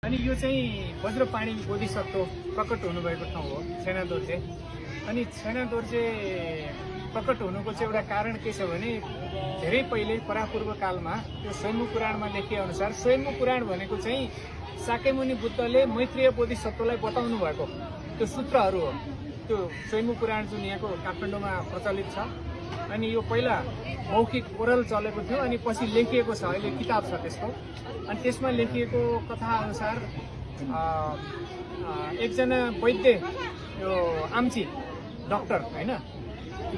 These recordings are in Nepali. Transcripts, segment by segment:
अनि यो चाहिँ वज्रपाणी बोधिसत्व प्रकट हुनुभएको ठाउँ हो छैनादोर्जे। अनि छैनादोर्जे प्रकट हुनुको चाहिँ एउटा कारण के छ भने धेरै पहिले परापूर्व कालमा त्यो स्वयम्भू पुराणमा लेखिए अनुसार स्वयम्भू पुराण भनेको चाहिँ शाक्यमुनि बुद्धले मैत्रेय बोधिसत्वलाई बताउनु भएको त्यो सूत्रहरू हो। त्यो स्वयम्भू पुराण जुन यहाँको काठमाडौँमा प्रचलित छ अनि यो पहिला मौखिक ओरल चलेको थियो अनि पछि लेखिएको छ, अहिले किताब छ त्यसको। अनि त्यसमा लेखिएको कथा अनुसार एकजना वैद्य यो आम्ची डक्टर होइन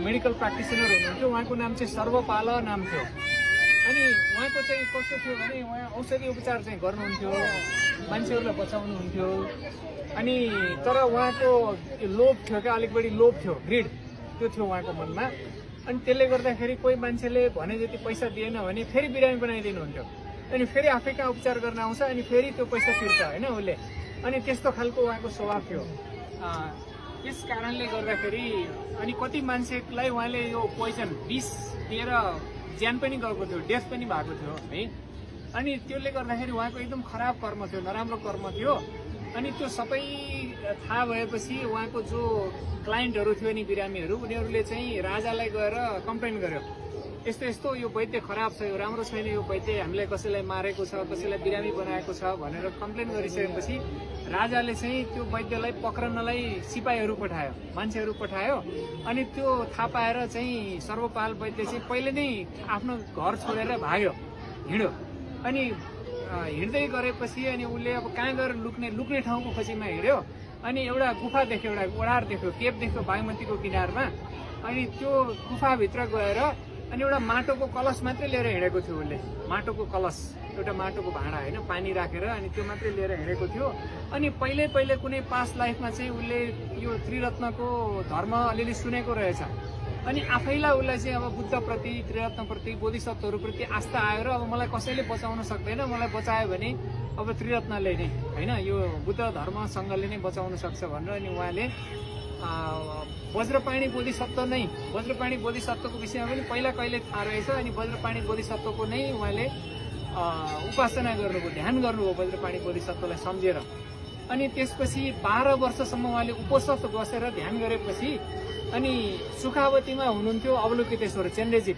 मेडिकल प्र्याक्टिसनर हुनुहुन्थ्यो, उहाँको नाम चाहिँ सर्वपाल नाम थियो। अनि उहाँको चाहिँ कस्तो थियो भने उहाँ औषधि उपचार चाहिँ गर्नुहुन्थ्यो, मान्छेहरूलाई बचाउनुहुन्थ्यो। अनि तर उहाँको लोभ थियो क्या, अलिक बढी लोभ थियो, ग्रिड त्यो थियो उहाँको मनमा। अनि त्यसले गर्दाखेरि कोही मान्छेले भने जति पैसा दिएन भने फेरि बिरामी बनाइदिनुहुन्थ्यो। अनि फेरि आफै कहाँ उपचार गर्न आउँछ अनि फेरि त्यो पैसा तिर्छ होइन उसले। अनि त्यस्तो खालको उहाँको स्वभाव थियो। त्यस कारणले गर्दाखेरि अनि कति मान्छेलाई उहाँले यो पोइजन विष दिएर ज्यान पनि गएको थियो, डेथ पनि भएको थियो है। अनि त्यसले गर्दाखेरि उहाँको एकदम खराब कर्म थियो, नराम्रो कर्म थियो। अनि त्यो सबै थाहा भएपछि उहाँको जो क्लाइन्टहरू थियो नि बिरामीहरू, उनीहरूले चाहिँ राजालाई गएर कम्प्लेन गर्यो, यस्तो यस्तो यो वैद्य खराब छ, यो राम्रो छैन, यो वैद्य हामीलाई कसैलाई मारेको छ, कसैलाई बिरामी बनाएको छ भनेर कम्प्लेन गरिसकेपछि राजाले चाहिँ त्यो वैद्यलाई पक्रनलाई सिपाहीहरू पठायो, मान्छेहरू पठायो। अनि त्यो थाहा पाएर चाहिँ सर्वपाल वैद्य चाहिँ पहिले नै आफ्नो घर छोडेर भाग्यो, हिँड्यो। अनि हिँड्दै गरेपछि अनि उसले अब कहाँ गएर लुक्ने ठाउँको खोजीमा हिँड्यो। अनि एउटा गुफा देख्यो, एउटा ओडार देख्यो, केप देख्यो बागमतीको किनारमा। अनि त्यो गुफाभित्र गएर अनि एउटा माटोको कलश मात्रै लिएर हिँडेको थियो उसले, माटोको कलश, एउटा माटोको भाँडा होइन, पानी राखेर अनि त्यो मात्रै लिएर हिँडेको थियो। अनि पहिले कुनै पास्ट लाइफमा चाहिँ उसले यो त्रिरत्नको धर्म अलिअलि सुनेको रहेछ। अनि आफैलाई उसलाई चाहिँ अब बुद्धप्रति, त्रिरत्नप्रति, बोधिसत्वहरूप्रति आस्था आयो र अब मलाई कसैले बचाउन सक्दैन, मलाई बचायो भने अब त्रिरत्नले नै होइन यो बुद्ध धर्मसँगले नै बचाउन सक्छ भनेर अनि उहाँले वज्रपाणी बोधिसत्व नै, वज्रपाणी बोधिसत्वको विषयमा पनि पहिला कहिले थाहा रहेछ। अनि वज्रपाणी बोधिसत्वको नै उहाँले उपासना गर्नुभयो, ध्यान गर्नुभयो वज्रपाणी बोधिसत्वलाई सम्झेर। अनि त्यसपछि 12 वर्षसम्म उहाँले उपस्थ बसेर ध्यान गरेपछि अनि सुखावतीमा हुनुहुन्थ्यो अवलोकितेश्वर चेन्डेजी।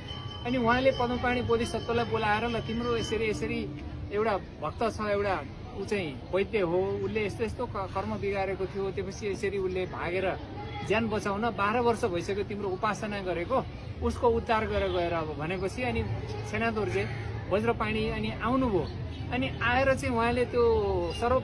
अनि उहाँले पद्मपाणी बोधिसत्वलाई बोलाएर ल तिम्रो यसरी यसरी एउटा भक्त छ, एउटा ऊ चाहिँ वैद्य हो, उसले यस्तो यस्तो कर्म बिगारेको थियो, त्यसपछि यसरी उसले भागेर ज्यान बचाउन 12 वर्ष भइसक्यो तिम्रो उपासना गरेको, उसको उद्धार गरेर गएर अब भनेपछि अनि छैनादोर्जे वज्रपाणी अनि आउनुभयो। अनि आएर चाहिँ उहाँले त्यो